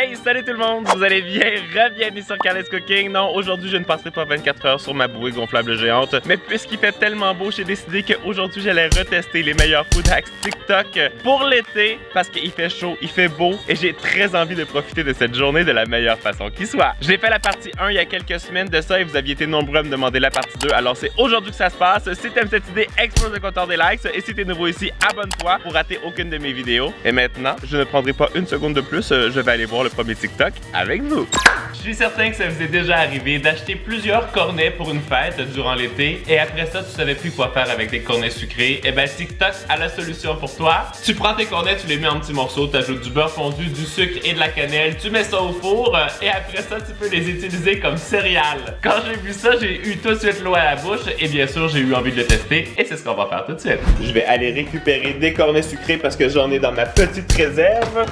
Hey, salut tout le monde, vous allez bien? Bienvenue sur Carlet's Cooking. Non, aujourd'hui je ne passerai pas 24 heures sur ma bouée gonflable géante, mais puisqu'il fait tellement beau, j'ai décidé qu'aujourd'hui j'allais retester les meilleurs food hacks TikTok pour l'été, parce qu'il fait chaud, il fait beau, et j'ai très envie de profiter de cette journée de la meilleure façon qui soit. J'ai fait la partie 1 il y a quelques semaines de ça et vous aviez été nombreux à me demander la partie 2, alors c'est aujourd'hui que ça se passe. Si t'aimes cette idée, explose le compteur des likes, et si t'es nouveau ici, abonne-toi pour rater aucune de mes vidéos. Et maintenant, je ne prendrai pas une seconde de plus, je vais aller voir le premier TikTok avec vous. Je suis certain que ça vous est déjà arrivé d'acheter plusieurs cornets pour une fête durant l'été et après ça, tu savais plus quoi faire avec des cornets sucrés. Et ben TikTok a la solution pour toi. Tu prends tes cornets, tu les mets en petits morceaux, tu ajoutes du beurre fondu, du sucre et de la cannelle, tu mets ça au four et après ça, tu peux les utiliser comme céréales. Quand j'ai vu ça, j'ai eu tout de suite l'eau à la bouche et bien sûr, j'ai eu envie de le tester et c'est ce qu'on va faire tout de suite. Je vais aller récupérer des cornets sucrés parce que j'en ai dans ma petite réserve.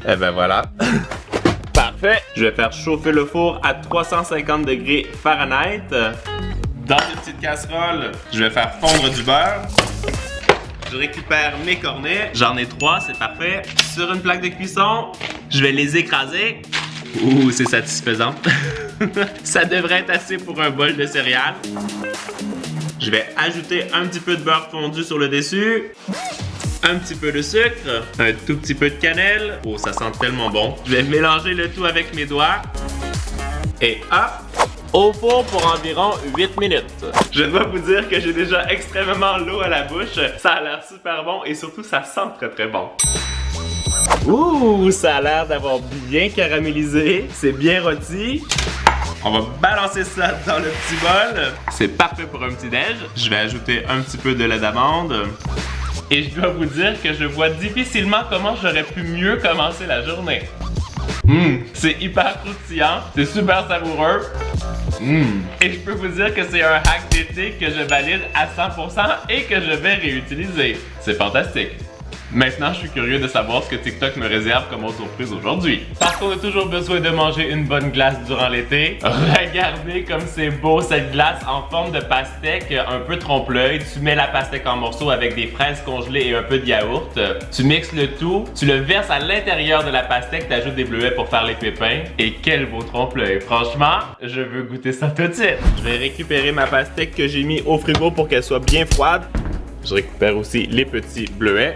Et ben voilà. Parfait. Je vais faire chauffer le four à 350 degrés Fahrenheit. Dans une petite casserole, je vais faire fondre du beurre. Je récupère mes cornets. J'en ai 3, c'est parfait. Sur une plaque de cuisson, je vais les écraser. Ouh, c'est satisfaisant. Ça devrait être assez pour un bol de céréales. Je vais ajouter un petit peu de beurre fondu sur le dessus. Un petit peu de sucre, un tout petit peu de cannelle. Oh, ça sent tellement bon. Je vais mélanger le tout avec mes doigts. Et hop, au four pour environ 8 minutes. Je dois vous dire que j'ai déjà extrêmement l'eau à la bouche. Ça a l'air super bon et surtout ça sent très très bon. Ouh, ça a l'air d'avoir bien caramélisé. C'est bien rôti. On va balancer ça dans le petit bol. C'est parfait pour un petit déj. Je vais ajouter un petit peu de lait d'amande. Et je dois vous dire que je vois difficilement comment j'aurais pu mieux commencer la journée. C'est hyper croustillant, c'est super savoureux. Et je peux vous dire que c'est un hack d'été que je valide à 100% et que je vais réutiliser. C'est fantastique. Maintenant, je suis curieux de savoir ce que TikTok me réserve comme autre surprise aujourd'hui. Parce qu'on a toujours besoin de manger une bonne glace durant l'été. Regardez comme c'est beau cette glace en forme de pastèque, un peu trompe-l'œil. Tu mets la pastèque en morceaux avec des fraises congelées et un peu de yaourt. Tu mixes le tout, tu le verses à l'intérieur de la pastèque, tu ajoutes des bleuets pour faire les pépins. Et quel beau trompe-l'œil. Franchement, je veux goûter ça tout de suite. Je vais récupérer ma pastèque que j'ai mis au frigo pour qu'elle soit bien froide. Je récupère aussi les petits bleuets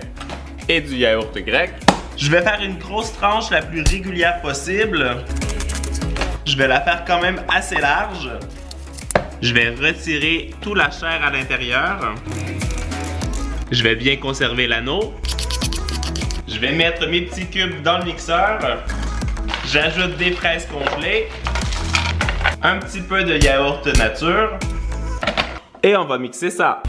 et du yaourt grec. Je vais faire une grosse tranche la plus régulière possible. Je vais la faire quand même assez large. Je vais retirer toute la chair à l'intérieur. Je vais bien conserver l'anneau. Je vais mettre mes petits cubes dans le mixeur. J'ajoute des fraises congelées. Un petit peu de yaourt nature. Et on va mixer ça.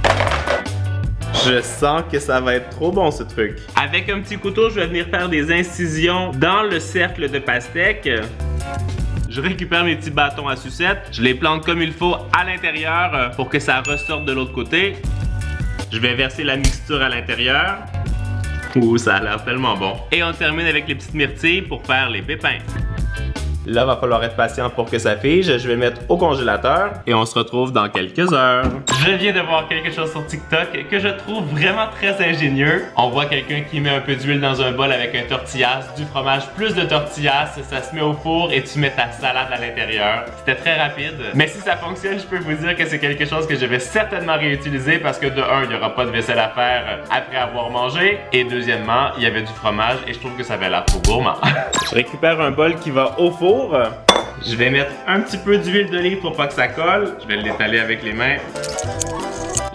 Je sens que ça va être trop bon ce truc. Avec un petit couteau, je vais venir faire des incisions dans le cercle de pastèque. Je récupère mes petits bâtons à sucette. Je les plante comme il faut à l'intérieur pour que ça ressorte de l'autre côté. Je vais verser la mixture à l'intérieur. Ouh, ça a l'air tellement bon. Et on termine avec les petites myrtilles pour faire les pépins. Là, va falloir être patient pour que ça fige. Je vais le mettre au congélateur et on se retrouve dans quelques heures. Je viens de voir quelque chose sur TikTok que je trouve vraiment très ingénieux. On voit quelqu'un qui met un peu d'huile dans un bol avec un tortillas, du fromage, plus de tortillas. Ça se met au four et tu mets ta salade à l'intérieur. C'était très rapide. Mais si ça fonctionne, je peux vous dire que c'est quelque chose que je vais certainement réutiliser parce que de un, il n'y aura pas de vaisselle à faire après avoir mangé. Et deuxièmement, il y avait du fromage et je trouve que ça avait l'air trop gourmand. Je récupère un bol qui va au four. Je vais mettre un petit peu d'huile d'olive pour pas que ça colle. Je vais l'étaler avec les mains.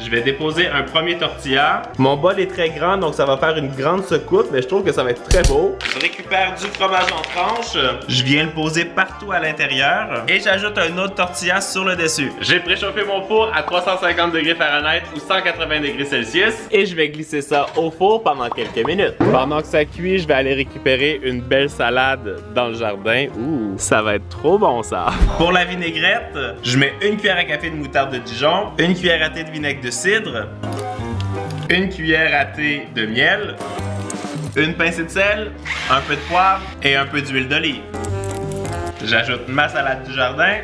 Je vais déposer un premier tortilla. Mon bol est très grand, donc ça va faire une grande secoupe, mais je trouve que ça va être très beau. Je récupère du fromage en tranches. Je viens le poser partout à l'intérieur. Et j'ajoute un autre tortilla sur le dessus. J'ai préchauffé mon four à 350 degrés Fahrenheit ou 180 degrés Celsius. Et je vais glisser ça au four pendant quelques minutes. Pendant que ça cuit, je vais aller récupérer une belle salade dans le jardin. Ouh, ça va être trop bon ça. Pour la vinaigrette, je mets une cuillère à café de moutarde de Dijon, une cuillère à thé de vinaigre de cidre, une cuillère à thé de miel, une pincée de sel, un peu de poivre et un peu d'huile d'olive. J'ajoute ma salade du jardin.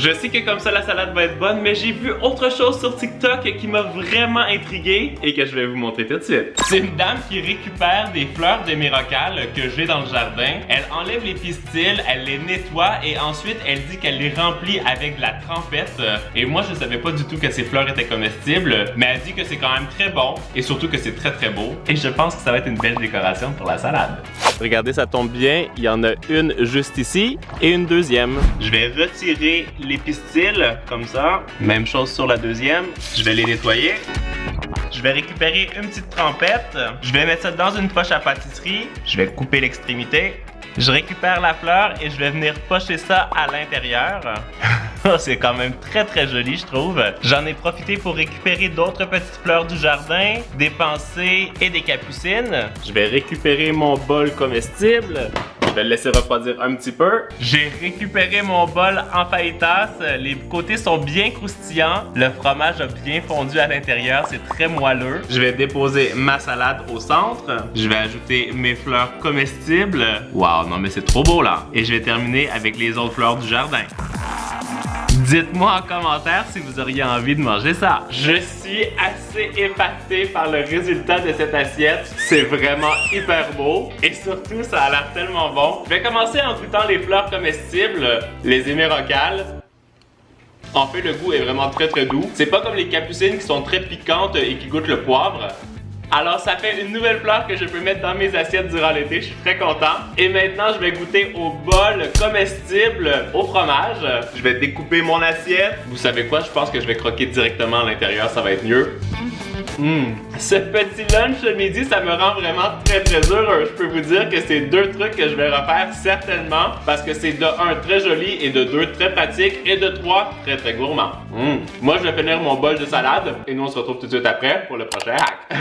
Je sais que comme ça la salade va être bonne, mais j'ai vu autre chose sur TikTok qui m'a vraiment intrigué et que je vais vous montrer tout de suite. C'est une dame qui récupère des fleurs de miracle que j'ai dans le jardin. Elle enlève les pistils, elle les nettoie et ensuite elle dit qu'elle les remplit avec de la trempette. Et moi je savais pas du tout que ces fleurs étaient comestibles, mais elle dit que c'est quand même très bon et surtout que c'est très très beau. Et je pense que ça va être une belle décoration pour la salade. Regardez, ça tombe bien, il y en a une juste ici et une deuxième. Je vais retirer les pistils comme ça. Même chose sur la deuxième. Je vais les nettoyer. Je vais récupérer une petite trempette. Je vais mettre ça dans une poche à pâtisserie. Je vais couper l'extrémité. Je récupère la fleur et je vais venir pocher ça à l'intérieur. C'est quand même très très joli, je trouve. J'en ai profité pour récupérer d'autres petites fleurs du jardin, des pensées et des capucines. Je vais récupérer mon bol comestible. Je vais le laisser refroidir un petit peu. J'ai récupéré mon bol en fajitas. Les côtés sont bien croustillants. Le fromage a bien fondu à l'intérieur. C'est très moelleux. Je vais déposer ma salade au centre. Je vais ajouter mes fleurs comestibles. Waouh, non mais c'est trop beau là. Et je vais terminer avec les autres fleurs du jardin. Dites-moi en commentaire si vous auriez envie de manger ça. Je suis assez épaté par le résultat de cette assiette. C'est vraiment hyper beau et surtout ça a l'air tellement bon. Je vais commencer en goûtant les fleurs comestibles, les émerocales. En fait, le goût est vraiment très très doux. C'est pas comme les capucines qui sont très piquantes et qui goûtent le poivre. Alors ça fait une nouvelle fleur que je peux mettre dans mes assiettes durant l'été, je suis très content. Et maintenant je vais goûter au bol comestible au fromage. Je vais découper mon assiette. Vous savez quoi, je pense que je vais croquer directement à l'intérieur, ça va être mieux. Ce petit lunch de midi, ça me rend vraiment très très heureux. Je peux vous dire que c'est deux trucs que je vais refaire certainement parce que c'est de 1 très joli et de 2 très pratique et de 3 très très gourmand. Moi je vais finir mon bol de salade et nous on se retrouve tout de suite après pour le prochain hack.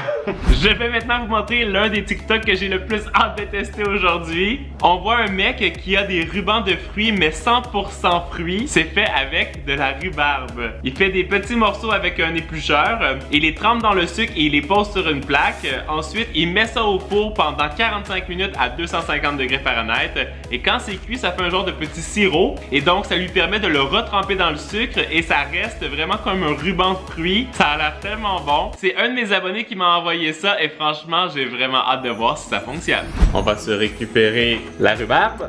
Je vais maintenant vous montrer l'un des TikTok que j'ai le plus hâte de tester aujourd'hui. On voit un mec qui a des rubans de fruits mais 100% fruits. C'est fait avec de la rhubarbe. Il fait des petits morceaux avec un éplucheur. Il les trempe dans le sucre et il les pose sur une plaque. Ensuite, il met ça au four pendant 45 minutes à 250 degrés Fahrenheit. Et quand c'est cuit, ça fait un genre de petit sirop. Et donc, ça lui permet de le retremper dans le sucre et ça reste vraiment comme un ruban de fruits. Ça a l'air tellement bon. C'est un de mes abonnés qui m'a envoyé ça et franchement, j'ai vraiment hâte de voir si ça fonctionne. On va se récupérer la rhubarbe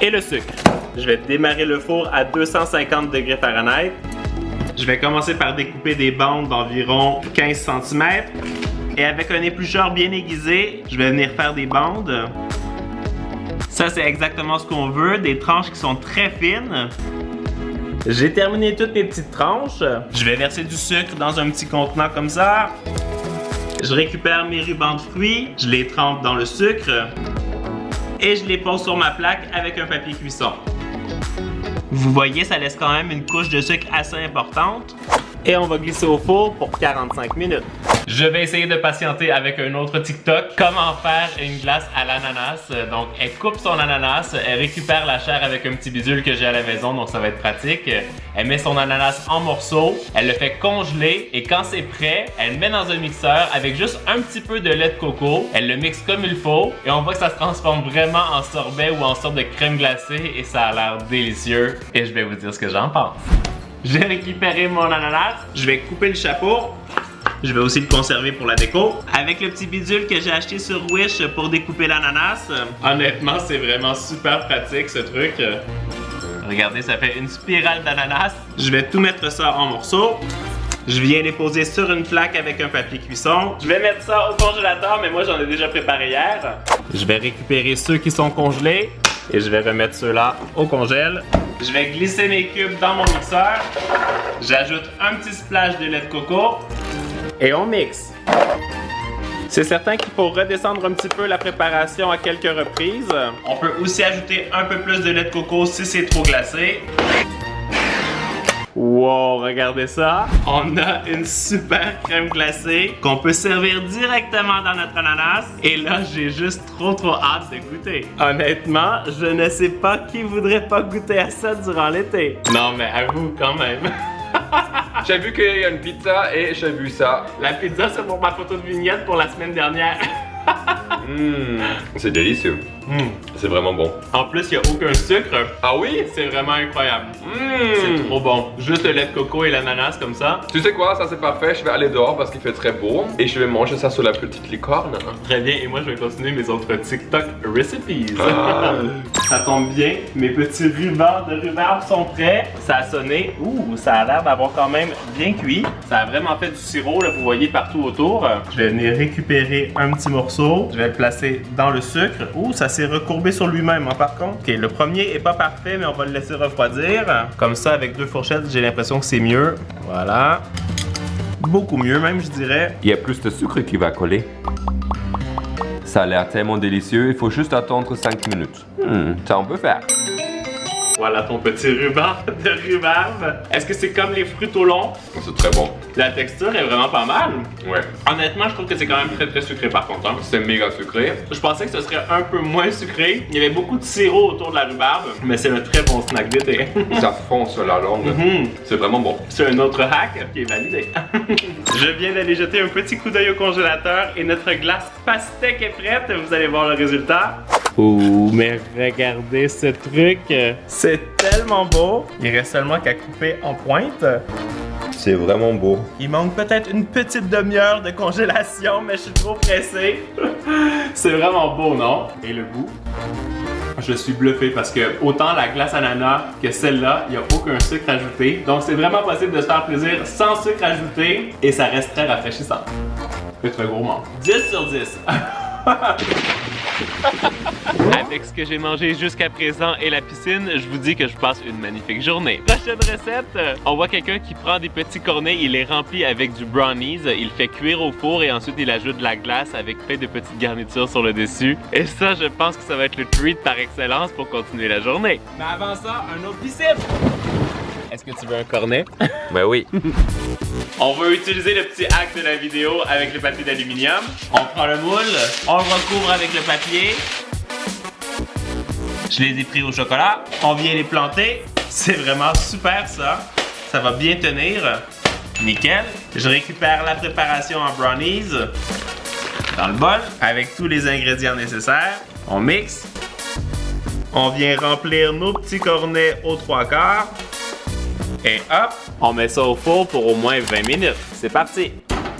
et le sucre. Je vais démarrer le four à 250 degrés Fahrenheit. Je vais commencer par découper des bandes d'environ 15 cm. Et avec un éplucheur bien aiguisé, je vais venir faire des bandes. Ça, c'est exactement ce qu'on veut, des tranches qui sont très fines. J'ai terminé toutes mes petites tranches. Je vais verser du sucre dans un petit contenant comme ça. Je récupère mes rubans de fruits, je les trempe dans le sucre. Et je les pose sur ma plaque avec un papier cuisson. Vous voyez, ça laisse quand même une couche de sucre assez importante. Et on va glisser au four pour 45 minutes. Je vais essayer de patienter avec un autre TikTok. Comment faire une glace à l'ananas. Donc, elle coupe son ananas, elle récupère la chair avec un petit bidule que j'ai à la maison, donc ça va être pratique. Elle met son ananas en morceaux, elle le fait congeler et quand c'est prêt, elle le met dans un mixeur avec juste un petit peu de lait de coco. Elle le mixe comme il faut et on voit que ça se transforme vraiment en sorbet ou en sorte de crème glacée et ça a l'air délicieux. Et je vais vous dire ce que j'en pense. J'ai récupéré mon ananas, je vais couper le chapeau. Je vais aussi le conserver pour la déco. Avec le petit bidule que j'ai acheté sur Wish pour découper l'ananas. Honnêtement, c'est vraiment super pratique ce truc. Regardez, ça fait une spirale d'ananas. Je vais tout mettre ça en morceaux. Je viens les poser sur une plaque avec un papier cuisson. Je vais mettre ça au congélateur, mais moi j'en ai déjà préparé hier. Je vais récupérer ceux qui sont congelés et je vais remettre ceux-là au congèle. Je vais glisser mes cubes dans mon mixeur. J'ajoute un petit splash de lait de coco. Et on mixe. C'est certain qu'il faut redescendre un petit peu la préparation à quelques reprises. On peut aussi ajouter un peu plus de lait de coco si c'est trop glacé. Wow, regardez ça! On a une super crème glacée qu'on peut servir directement dans notre ananas. Et là, j'ai juste trop hâte de goûter. Honnêtement, je ne sais pas qui voudrait pas goûter à ça durant l'été. Non, mais avoue quand même. J'ai vu qu'il y a une pizza et j'ai vu ça. La pizza, c'est pour ma photo de vignette pour la semaine dernière. C'est délicieux. C'est vraiment bon. En plus, il n'y a aucun sucre. Ah oui? C'est vraiment incroyable. C'est trop bon. Juste le lait de coco et l'ananas comme ça. Tu sais quoi, ça c'est parfait, je vais aller dehors parce qu'il fait très beau et je vais manger ça sur la petite licorne. Très bien, et moi je vais continuer mes autres TikTok recipes. Ah. Ça tombe bien, mes petits rubans de rhubarbe sont prêts. Ça a sonné. Ouh, ça a l'air d'avoir quand même bien cuit. Ça a vraiment fait du sirop, là, vous voyez partout autour. Je vais venir récupérer un petit morceau. Je vais le placer dans le sucre. Ouh, ça s'est recourbé sur lui-même, hein, par contre. Ok, le premier est pas parfait, mais on va le laisser refroidir. Comme ça, avec 2 fourchettes, j'ai l'impression que c'est mieux. Voilà. Beaucoup mieux même, je dirais. Il y a plus de sucre qui va coller. Ça a l'air tellement délicieux, il faut juste attendre 5 minutes. Ça on peut faire. Voilà ton petit ruban de rhubarbe. Est-ce que c'est comme les fruits au long? C'est très bon. La texture est vraiment pas mal. Ouais. Honnêtement, je trouve que c'est quand même très très sucré par contre. Hein. C'est méga sucré. Je pensais que ce serait un peu moins sucré. Il y avait beaucoup de sirop autour de la rhubarbe, mais c'est un très bon snack d'été. Ça fond sur la langue. C'est vraiment bon. C'est un autre hack qui est validé. Je viens d'aller jeter un petit coup d'œil au congélateur et notre glace pastèque est prête. Vous allez voir le résultat. Ouh, mais regardez ce truc. C'est tellement beau. Il reste seulement qu'à couper en pointe. C'est vraiment beau. Il manque peut-être une petite demi-heure de congélation, mais je suis trop pressé. C'est vraiment beau, non? Et le goût? Je suis bluffé parce que autant la glace ananas que celle-là, il n'y a aucun sucre ajouté. Donc c'est vraiment possible de se faire plaisir sans sucre ajouté et ça reste très rafraîchissant. C'est très gourmand. 10 sur 10. Avec ce que j'ai mangé jusqu'à présent et la piscine, je vous dis que je passe une magnifique journée. Prochaine recette, on voit quelqu'un qui prend des petits cornets, il les remplit avec du brownies, il fait cuire au four et ensuite il ajoute de la glace avec plein de petites garnitures sur le dessus. Et ça, je pense que ça va être le treat par excellence pour continuer la journée. Mais avant ça, un autre piscine! Est-ce que tu veux un cornet? Ben oui. On va utiliser le petit hack de la vidéo avec le papier d'aluminium. On prend le moule, on le recouvre avec le papier. Je les ai pris au chocolat. On vient les planter. C'est vraiment super ça. Ça va bien tenir. Nickel. Je récupère la préparation en brownies dans le bol avec tous les ingrédients nécessaires. On mixe. On vient remplir nos petits cornets aux 3/4. Et hop, on met ça au four pour au moins 20 minutes. C'est parti!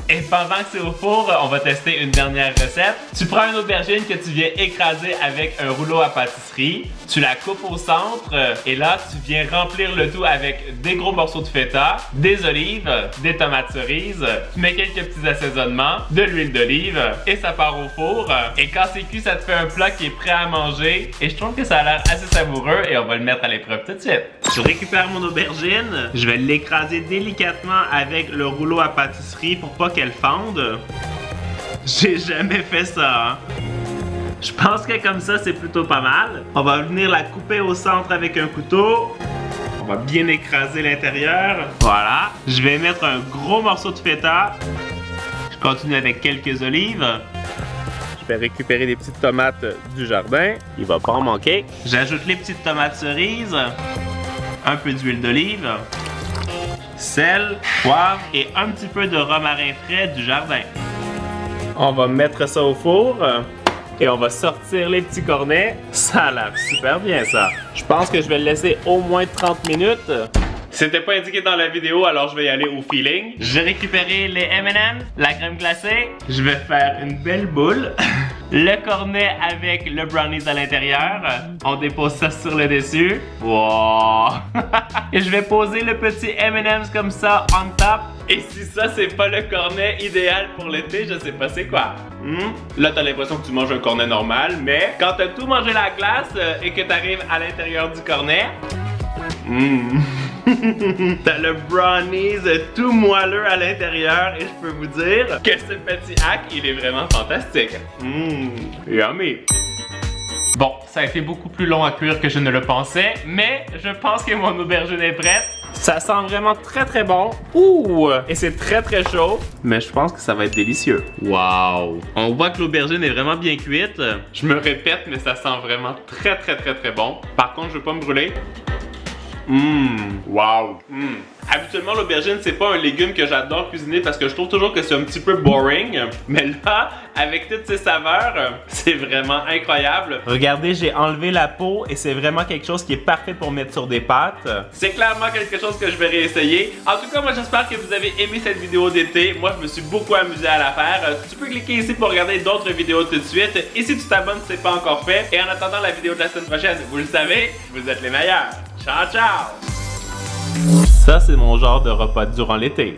Et pendant que c'est au four, on va tester une dernière recette. Tu prends une aubergine que tu viens écraser avec un rouleau à pâtisserie. Tu la coupes au centre et là, tu viens remplir le tout avec des gros morceaux de feta, des olives, des tomates cerises. Tu mets quelques petits assaisonnements, de l'huile d'olive et ça part au four. Et quand c'est cuit, ça te fait un plat qui est prêt à manger. Et je trouve que ça a l'air assez savoureux et on va le mettre à l'épreuve tout de suite. Je récupère mon aubergine. Je vais l'écraser délicatement avec le rouleau à pâtisserie pour pas qu'elle fende. J'ai jamais fait ça, hein. Je pense que comme ça, c'est plutôt pas mal. On va venir la couper au centre avec un couteau. On va bien écraser l'intérieur. Voilà. Je vais mettre un gros morceau de feta. Je continue avec quelques olives. Je vais récupérer des petites tomates du jardin. Il va pas en manquer. J'ajoute les petites tomates cerises. Un peu d'huile d'olive. Sel, poivre et un petit peu de romarin frais du jardin. On va mettre ça au four et on va sortir les petits cornets. Ça a l'air super bien ça. Je pense que je vais le laisser au moins 30 minutes. C'était pas indiqué dans la vidéo, alors je vais y aller au feeling. J'ai récupéré les M&M's, la crème glacée. Je vais faire une belle boule. Le cornet avec le brownies à l'intérieur. On dépose ça sur le dessus. Wow! Et je vais poser le petit M&M's comme ça on top. Et si ça c'est pas le cornet idéal pour l'été, je sais pas c'est quoi. Là t'as l'impression que tu manges un cornet normal, mais quand t'as tout mangé la glace et que t'arrives à l'intérieur du cornet, t'as le brownies tout moelleux à l'intérieur et je peux vous dire que ce petit hack, il est vraiment fantastique. Yummy! Bon, ça a été beaucoup plus long à cuire que je ne le pensais, mais je pense que mon aubergine est prête. Ça sent vraiment très très bon. Ouh! Et c'est très très chaud, mais je pense que ça va être délicieux. Wow! On voit que l'aubergine est vraiment bien cuite. Je me répète, mais ça sent vraiment très très très très bon. Par contre, je veux pas me brûler. Wow! Habituellement, l'aubergine, c'est pas un légume que j'adore cuisiner parce que je trouve toujours que c'est un petit peu boring. Mais là, avec toutes ces saveurs, c'est vraiment incroyable. Regardez, j'ai enlevé la peau et c'est vraiment quelque chose qui est parfait pour mettre sur des pâtes. C'est clairement quelque chose que je vais réessayer. En tout cas, moi, j'espère que vous avez aimé cette vidéo d'été. Moi, je me suis beaucoup amusé à la faire. Tu peux cliquer ici pour regarder d'autres vidéos tout de suite. Et si tu t'abonnes, si c'est pas encore fait. Et en attendant la vidéo de la semaine prochaine, vous le savez, vous êtes les meilleurs. Ciao, ciao! Ça, c'est mon genre de repas durant l'été.